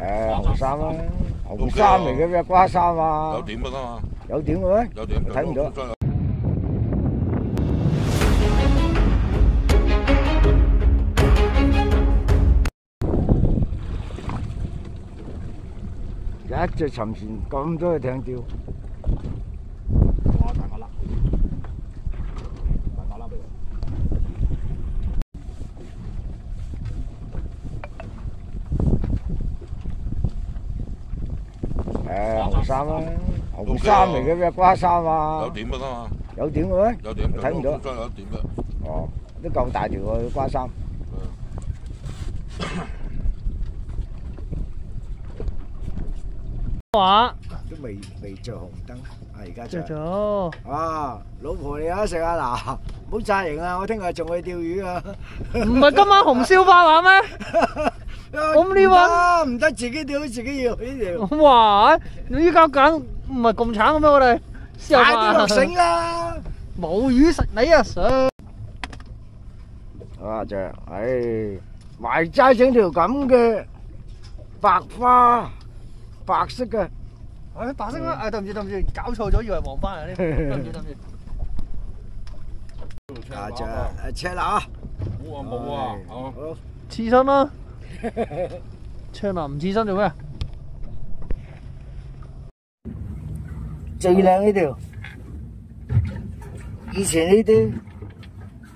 紅衫啊，紅衫嚟嘅咩？瓜衫啊，有點就得嘛？有點嘅咩？有點睇唔到。一隻沉船咁多嘅艇釣，哇！大把啦，大把啦俾紅衫啊，紅衫嚟嘅咩？瓜衫啊，有點就得嘛？有點嘅咩？有點睇唔到。有點嘅。哦，都夠大條喎瓜衫。話都未着紅燈，而家着着。咗。啊，老婆你有得食啊嗱，唔好詐型啊！我聽日仲去釣魚啊。唔係今晚紅燒花玩咩？咁呢晚唔得，自己釣自己要呢條。哇！你依家揀唔係咁慘嘅咩？我哋快啲落繩啦！冇魚食你啊！上啊只，唉，埋齋整條咁嘅白花，白色嘅。白色咩？對唔住，搞錯咗，以為黃花啊！呢，對唔住。啊只，赤啦啊！冇啊冇啊，好。刺身啦，赤啦唔刺身做咩？最靚呢條，以前呢啲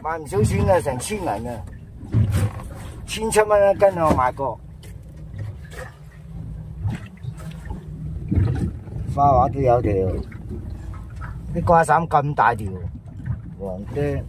賣唔少錢嘅，成千銀嘅，1700蚊一斤我買過。花畫都有條，啲瓜衫咁大條，黃釘。